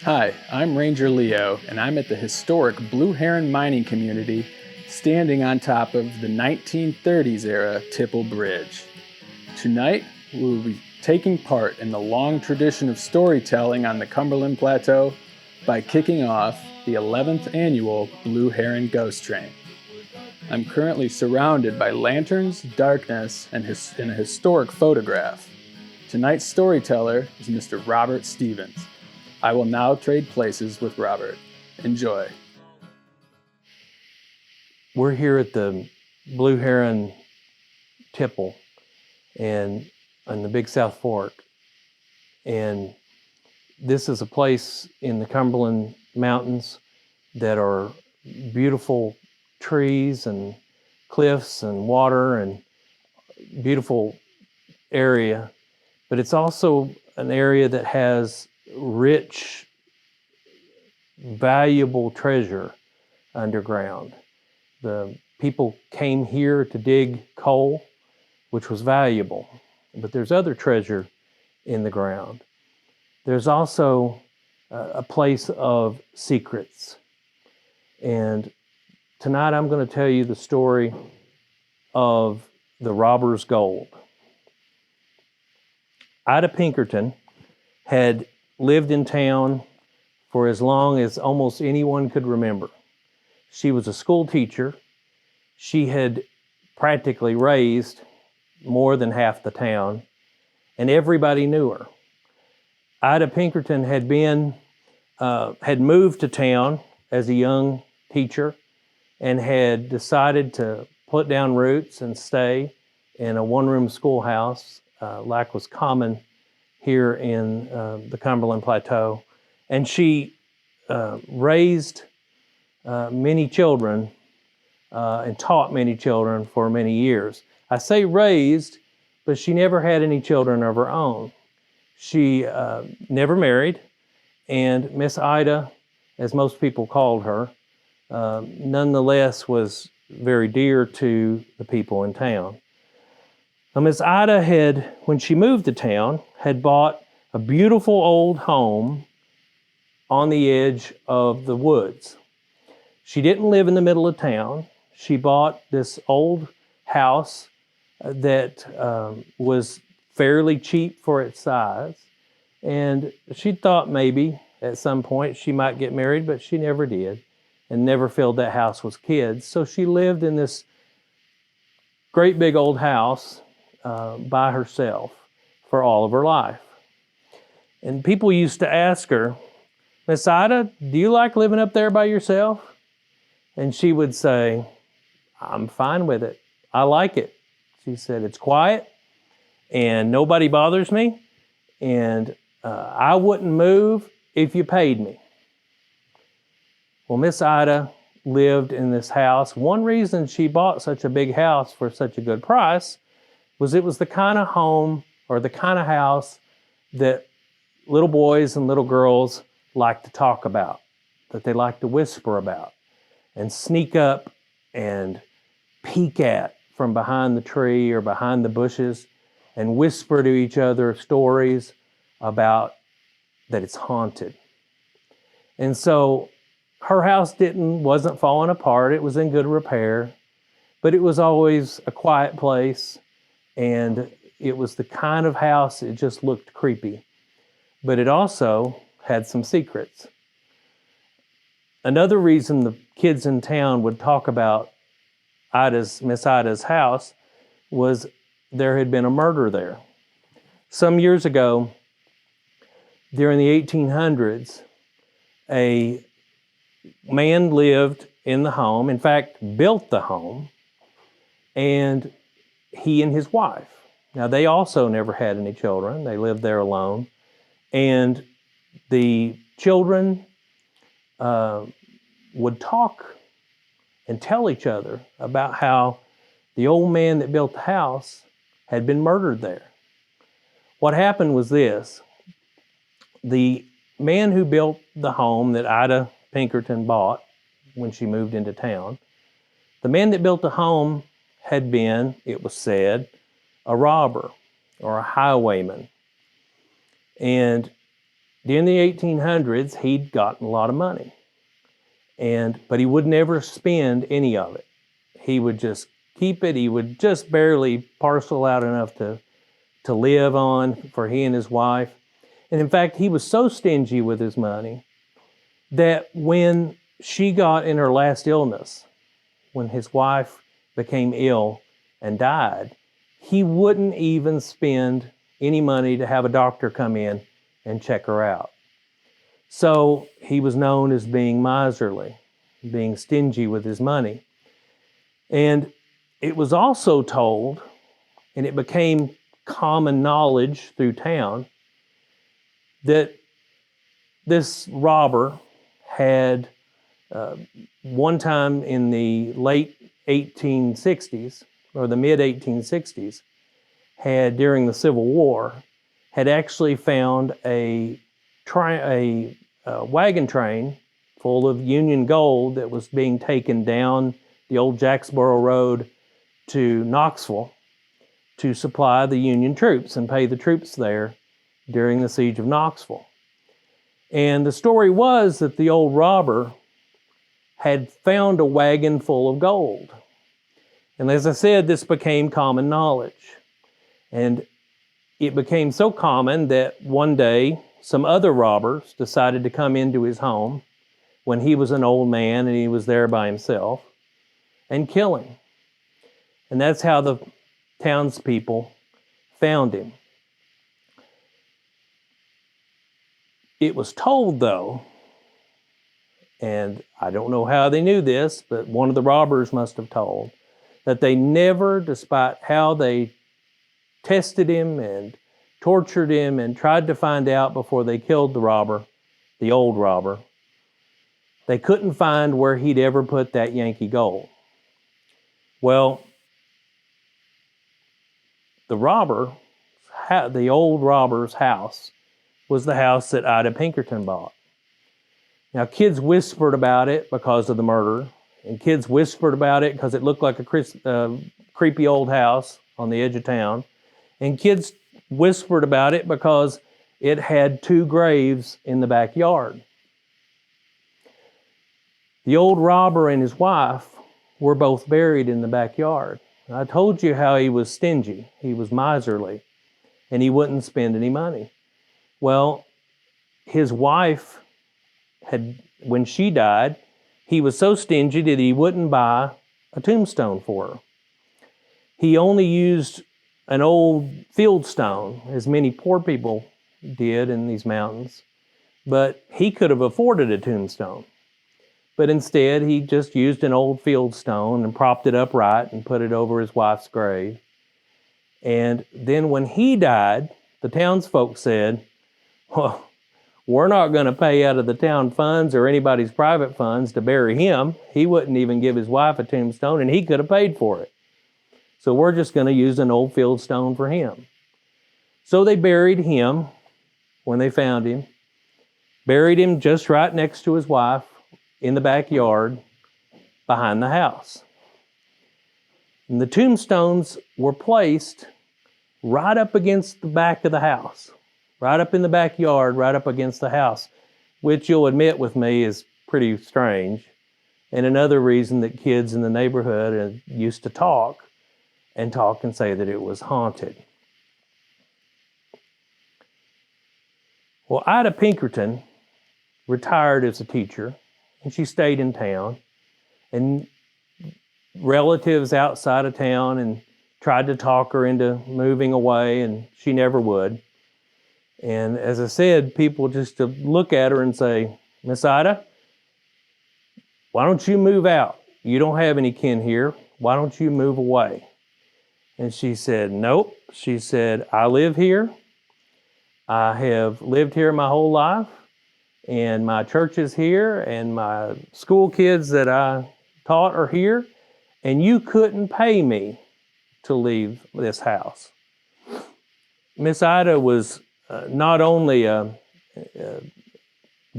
Hi, I'm Ranger Leo, and I'm at the historic Blue Heron mining community standing on top of the 1930s era Tipple Bridge. Tonight, we will be taking part in the long tradition of storytelling on the Cumberland Plateau by kicking off the 11th annual Blue Heron Ghost Train. I'm currently surrounded by lanterns, darkness, and a historic photograph. Tonight's storyteller is Mr. Robert Stevens. I will now trade places with Robert. Enjoy. We're here at the Blue Heron Tipple and on the Big South Fork. And this is a place in the Cumberland Mountains that are beautiful trees and cliffs and water and beautiful area. But it's also an area that has rich, valuable treasure underground. The people came here to dig coal, which was valuable, but there's other treasure in the ground. There's also a place of secrets. And tonight I'm going to tell you the story of the robber's gold. Ida Pinkerton had lived in town for as long as almost anyone could remember. She was a school teacher. She had practically raised more than half the town, and everybody knew her. Ida Pinkerton had moved to town as a young teacher and had decided to put down roots and stay in a one-room schoolhouse, like was common here in the Cumberland Plateau. And she raised many children and taught many children for many years. I say raised, but she never had any children of her own. She never married, and Miss Ida, as most people called her, nonetheless was very dear to the people in town. Now, Miss Ida had, when she moved to town, had bought a beautiful old home on the edge of the woods. She didn't live in the middle of town. She bought this old house that was fairly cheap for its size. And she thought maybe at some point she might get married, but she never did and never filled that house with kids. So she lived in this great big old house by herself for all of her life. And people used to ask her, "Miss Ida, do you like living up there by yourself?" And she would say, "I'm fine with it. I like it." She said, "It's quiet and nobody bothers me, and I wouldn't move if you paid me." Well, Miss Ida lived in this house. One reason she bought such a big house for such a good price was it was the kind of home or the kind of house that little boys and little girls like to talk about, that they like to whisper about and sneak up and peek at from behind the tree or behind the bushes and whisper to each other stories about that it's haunted. And so her house wasn't falling apart. It was in good repair, but it was always a quiet place, and it was the kind of house it just looked creepy. But it also had some secrets. Another reason the kids in town would talk about Miss Ida's house was there had been a murder there. Some years ago, during the 1800s, a man lived in the home, in fact, built the home, and he and his wife. Now, they also never had any children. They lived there alone. And the children would talk and tell each other about how the old man that built the house had been murdered there. What happened was this. The man who built the home that Ida Pinkerton bought when she moved into town, the man that built the home had been, it was said, a robber or a highwayman. And during the 1800s, he'd gotten a lot of money, but he would never spend any of it. He would just keep it. He would just barely parcel out enough to live on for he and his wife. And in fact, he was so stingy with his money that when she got in her last illness, when his wife became ill and died, he wouldn't even spend any money to have a doctor come in and check her out. So he was known as being miserly, being stingy with his money. And it was also told, and it became common knowledge through town, that this robber had one time in the late 1860s, or the mid 1860s, had, during the Civil War, had actually found a wagon train full of Union gold that was being taken down the old Jacksboro Road to Knoxville to supply the Union troops and pay the troops there during the siege of Knoxville. And the story was that the old robber had found a wagon full of gold. And as I said, this became common knowledge. And it became so common that one day some other robbers decided to come into his home when he was an old man and he was there by himself and kill him. And that's how the townspeople found him. It was told, though, and I don't know how they knew this, but one of the robbers must have told, that they never, despite how they tested him and tortured him and tried to find out before they killed the robber, the old robber, they couldn't find where he'd ever put that Yankee gold. Well, the old robber's house was the house that Ida Pinkerton bought. Now, kids whispered about it because of the murder, and kids whispered about it because it looked like a creepy old house on the edge of town, and kids whispered about it because it had 2 graves in the backyard. The old robber and his wife were both buried in the backyard. I told you how he was stingy, he was miserly, and he wouldn't spend any money. Well, his wife when she died, he was so stingy that he wouldn't buy a tombstone for her. He only used an old field stone, as many poor people did in these mountains, but he could have afforded a tombstone. But instead, he just used an old field stone and propped it upright and put it over his wife's grave. And then when he died, the townsfolk said, well, we're not going to pay out of the town funds or anybody's private funds to bury him. He wouldn't even give his wife a tombstone, and he could have paid for it. So we're just going to use an old field stone for him. So they buried him when they found him, buried him just right next to his wife in the backyard behind the house. And the tombstones were placed right up against the back of the house, right up in the backyard, right up against the house, which you'll admit with me is pretty strange. And another reason that kids in the neighborhood used to talk and say that it was haunted. Well, Ida Pinkerton retired as a teacher, and she stayed in town. And relatives outside of town and tried to talk her into moving away, and she never would. And as I said, people just to look at her and say, Miss Ida, why don't you move out? You don't have any kin here. Why don't you move away? And she said, nope. She said, I live here. I have lived here my whole life, and my church is here, and my school kids that I taught are here, and you couldn't pay me to leave this house. Miss Ida was not only a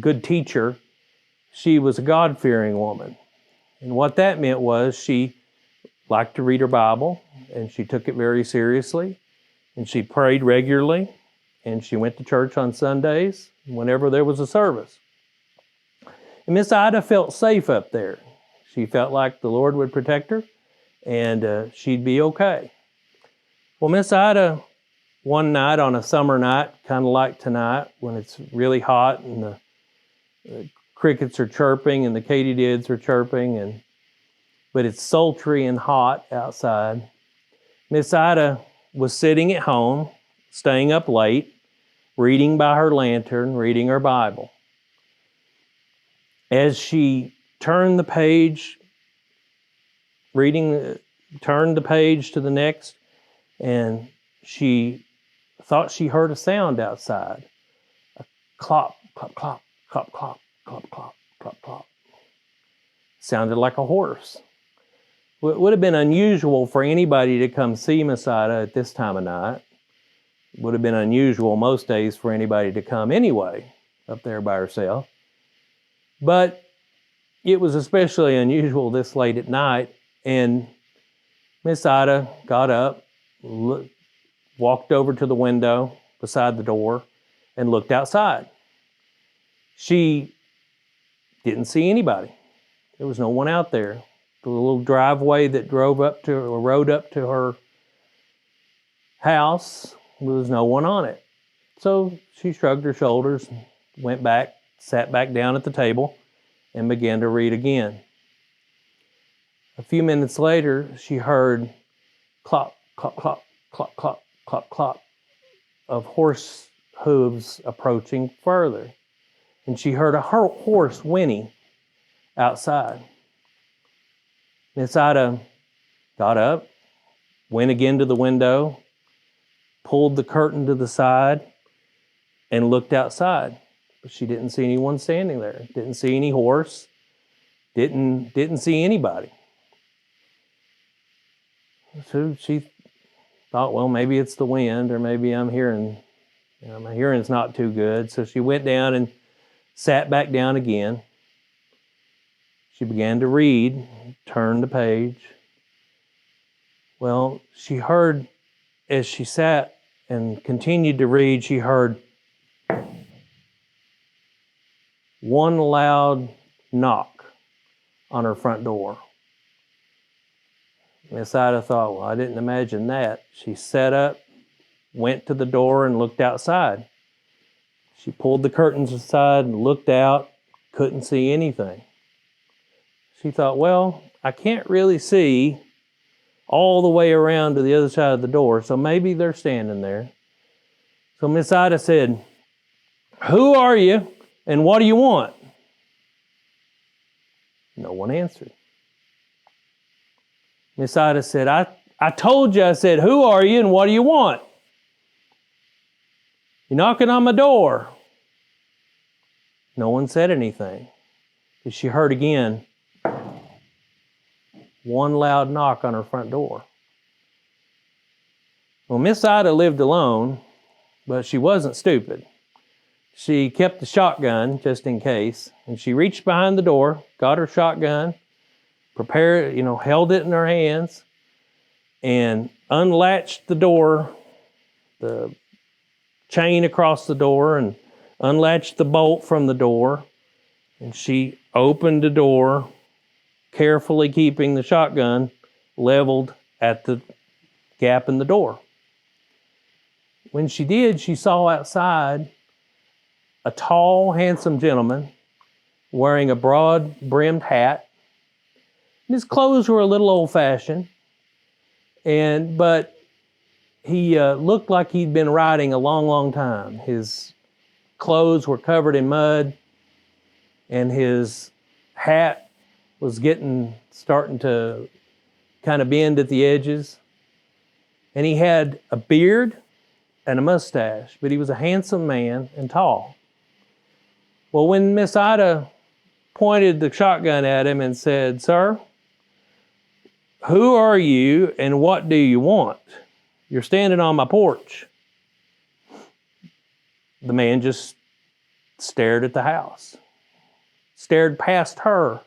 good teacher, she was a God-fearing woman. And what that meant was she liked to read her Bible, and she took it very seriously, and she prayed regularly, and she went to church on Sundays whenever there was a service. And Miss Ida felt safe up there. She felt like the Lord would protect her, and she'd be okay. Well, Miss Ida, one night on a summer night, kind of like tonight, when it's really hot and the crickets are chirping and the katydids are chirping, but it's sultry and hot outside, Miss Ida was sitting at home, staying up late, reading by her lantern, reading her Bible. As she turned the page, turned the page to the next, and she thought she heard a sound outside. A clop, clop, clop, clop, clop, clop, clop, clop, clop. Sounded like a horse. It would have been unusual for anybody to come see Miss Ida at this time of night. It would have been unusual most days for anybody to come anyway, up there by herself. But it was especially unusual this late at night, and Miss Ida got up, walked over to the window beside the door, and looked outside. She didn't see anybody. There was no one out there. The little driveway that rode up to her house, there was no one on it. So she shrugged her shoulders, went back, sat back down at the table, and began to read again. A few minutes later, she heard clop, clop, clop, clop, clop, clop, clop of horse hooves approaching further. And she heard a horse whinny outside. Miss Ida got up, went again to the window, pulled the curtain to the side, and looked outside. But she didn't see anyone standing there. Didn't see any horse. Didn't see anybody. So she thought, well, maybe it's the wind, or maybe I'm hearing, my hearing's not too good. So she went down and sat back down again. She began to read, turned the page. Well, she heard, as she sat and continued to read, she heard one loud knock on her front door. Miss Ida thought, well, I didn't imagine that. She sat up, went to the door, and looked outside. She pulled the curtains aside and looked out, couldn't see anything. She thought, well, I can't really see all the way around to the other side of the door, so maybe they're standing there. So Miss Ida said, "Who are you and what do you want?" No one answered. Miss Ida said, I told you, I said, "Who are you and what do you want? You're knocking on my door." No one said anything. But she heard again one loud knock on her front door. Well, Miss Ida lived alone, but she wasn't stupid. She kept the shotgun just in case, and she reached behind the door, got her shotgun, prepared, held it in her hands, and unlatched the door, the chain across the door, and unlatched the bolt from the door, and she opened the door, carefully keeping the shotgun leveled at the gap in the door. When she did, she saw outside a tall, handsome gentleman wearing a broad-brimmed hat. His clothes were a little old-fashioned, but he looked like he'd been riding a long, long time. His clothes were covered in mud, and his hat was starting to kind of bend at the edges. And he had a beard and a mustache, but he was a handsome man and tall. Well, when Miss Ida pointed the shotgun at him and said, "Sir, who are you and what do you want? You're standing on my porch." The man just stared at the house, stared past her,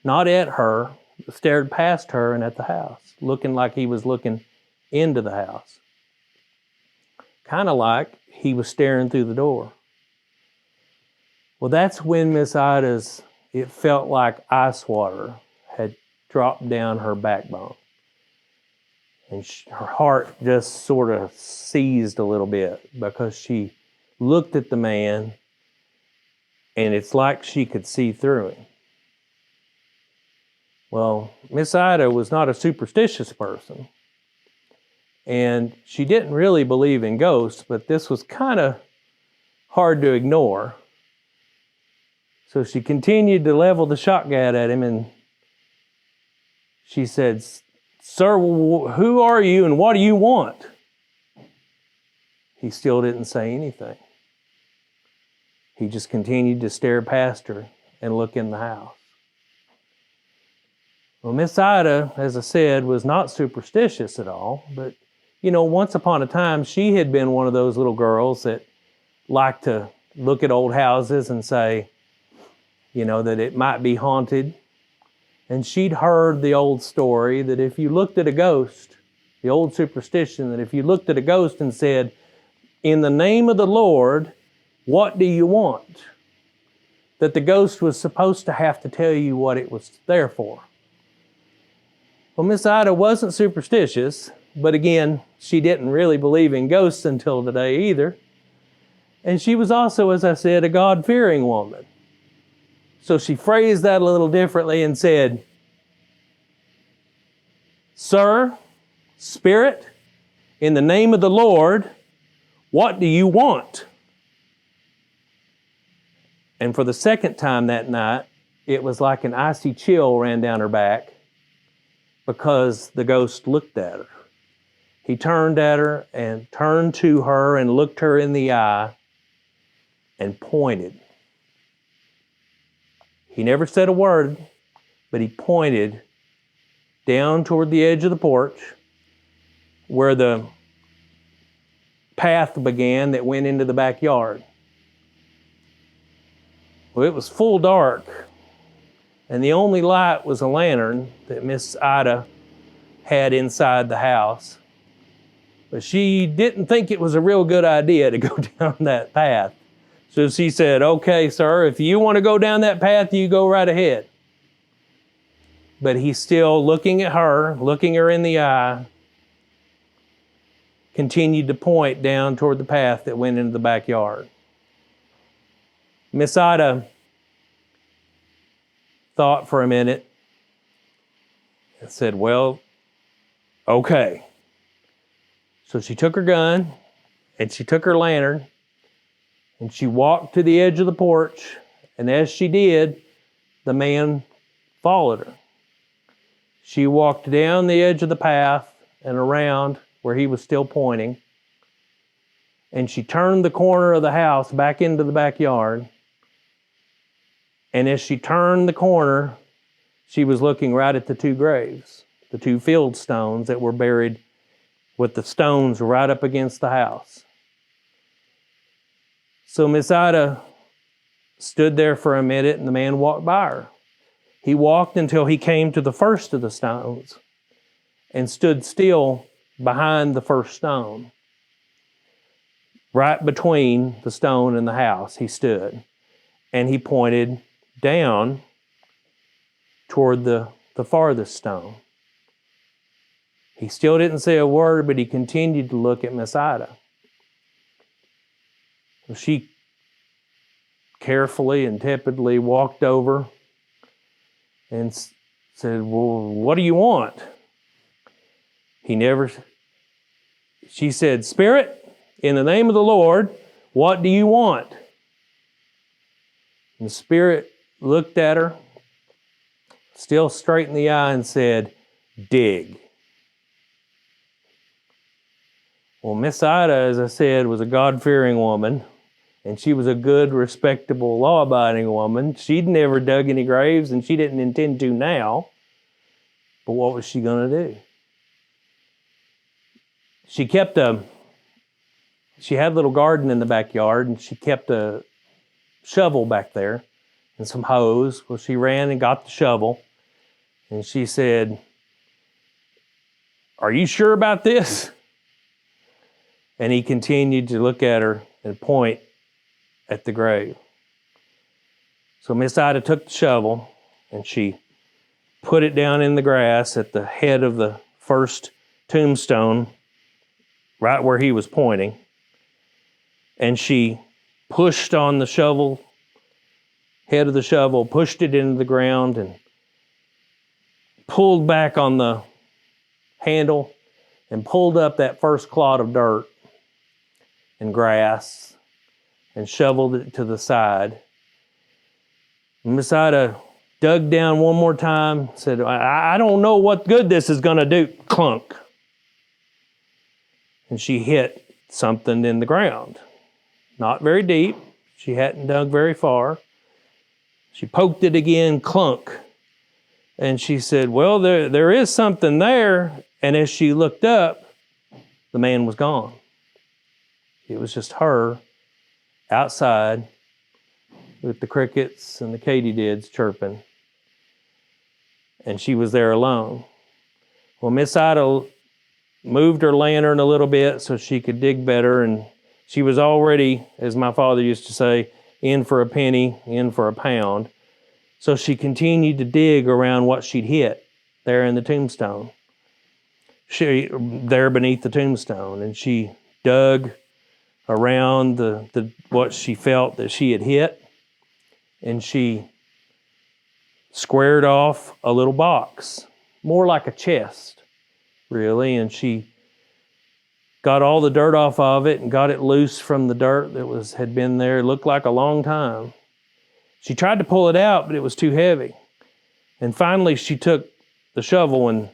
not at her, but stared past her and at the house, looking like he was looking into the house. Kind of like he was staring through the door. Well, that's when Miss Ida's, it felt like ice water had dropped down her backbone. And her heart just sort of seized a little bit because she looked at the man and it's like she could see through him. Well, Miss Ida was not a superstitious person, and she didn't really believe in ghosts, but this was kind of hard to ignore. So she continued to level the shotgun at him, and she said, "Sir, who are you and what do you want?" He still didn't say anything. He just continued to stare past her and look in the house. Well, Miss Ida, as I said, was not superstitious at all, but, once upon a time, she had been one of those little girls that liked to look at old houses and say, that it might be haunted. And she'd heard the old story that if you looked at a ghost, the old superstition that if you looked at a ghost and said, "In the name of the Lord, what do you want?" that the ghost was supposed to have to tell you what it was there for. Well, Miss Ida wasn't superstitious, but again, she didn't really believe in ghosts until today either. And she was also, as I said, a God-fearing woman. So she phrased that a little differently and said, "Sir, Spirit, in the name of the Lord, what do you want?" And for the second time that night, it was like an icy chill ran down her back because the ghost looked at her. He turned at her and turned to her and looked her in the eye and pointed. He never said a word, but he pointed down toward the edge of the porch where the path began that went into the backyard. Well, it was full dark, and the only light was a lantern that Miss Ida had inside the house. But she didn't think it was a real good idea to go down that path. So she said, "Okay, sir, if you want to go down that path, you go right ahead." But he's still looking at her, looking her in the eye, continued to point down toward the path that went into the backyard. Miss Ida thought for a minute and said, "Well, okay." So she took her gun and she took her lantern and she walked to the edge of the porch, and as she did, the man followed her. She walked down the edge of the path and around where he was still pointing, and she turned the corner of the house back into the backyard. And as she turned the corner, she was looking right at the two graves, the two field stones that were buried with the stones right up against the house. So Miss Ida stood there for a minute, and the man walked by her. He walked until he came to the first of the stones and stood still behind the first stone. Right between the stone and the house, he stood, and he pointed down toward the farthest stone. He still didn't say a word, but he continued to look at Miss Ida. She carefully and tepidly walked over and said, "Well, what do you want?" She said, "Spirit, in the name of the Lord, what do you want?" And the Spirit looked at her, still straight in the eye, and said, "Dig." Well, Miss Ida, as I said, was a God-fearing woman, and she was a good, respectable, law-abiding woman. She'd never dug any graves, and she didn't intend to now. But what was she going to do? She had a little garden in the backyard, and she kept a shovel back there and some hose. Well, she ran and got the shovel, and she said, "Are you sure about this?" And he continued to look at her and point at the grave. So Miss Ida took the shovel and she put it down in the grass at the head of the first tombstone, right where he was pointing. And she pushed on the shovel, head of the shovel, pushed it into the ground and pulled back on the handle and pulled up that first clod of dirt and grass and shoveled it to the side. And Miss Ida dug down one more time, said, I don't know what good this is going to do. Clunk. And she hit something in the ground. Not very deep. She hadn't dug very far. She poked it again, clunk. And she said, well, there is something there. And as she looked up, the man was gone. It was just her outside with the crickets and the katydids chirping. And she was there alone. Well, Miss Ida moved her lantern a little bit so she could dig better, and she was already, as my father used to say, in for a penny, in for a pound. So she continued to dig around what she'd hit there in the tombstone. There beneath the tombstone, and she dug around the what she felt that she had hit, and she squared off a little box, more like a chest, really, and she got all the dirt off of it and got it loose from the dirt that had been there. It looked like a long time. She tried to pull it out, but it was too heavy. And finally, she took the shovel and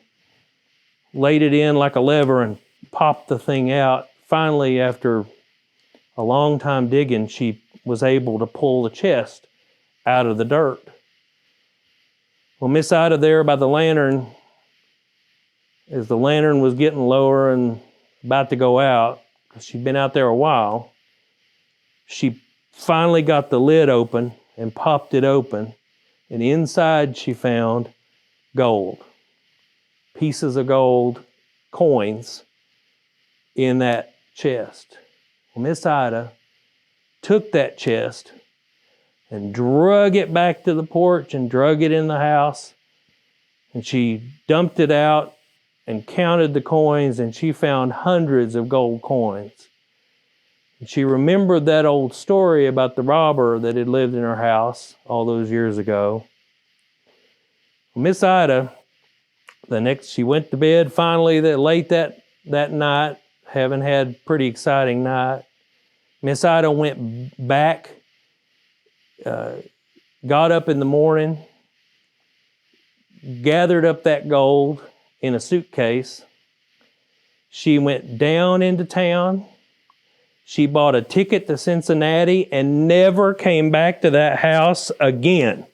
laid it in like a lever and popped the thing out. Finally, after a long time digging, she was able to pull the chest out of the dirt. Well, Miss Ida there by the lantern, as the lantern was getting lower and about to go out, because she'd been out there a while, she finally got the lid open and popped it open, and inside she found gold. Pieces of gold, coins in that chest. Well, Miss Ida took that chest and drug it back to the porch and drug it in the house, and she dumped it out and counted the coins, and she found hundreds of gold coins. And she remembered that old story about the robber that had lived in her house all those years ago. Miss Ida, she went to bed finally late that night, having had a pretty exciting night. Miss Ida went back, got up in the morning, gathered up that gold in a suitcase. She went down into town. She bought a ticket to Cincinnati and never came back to that house again.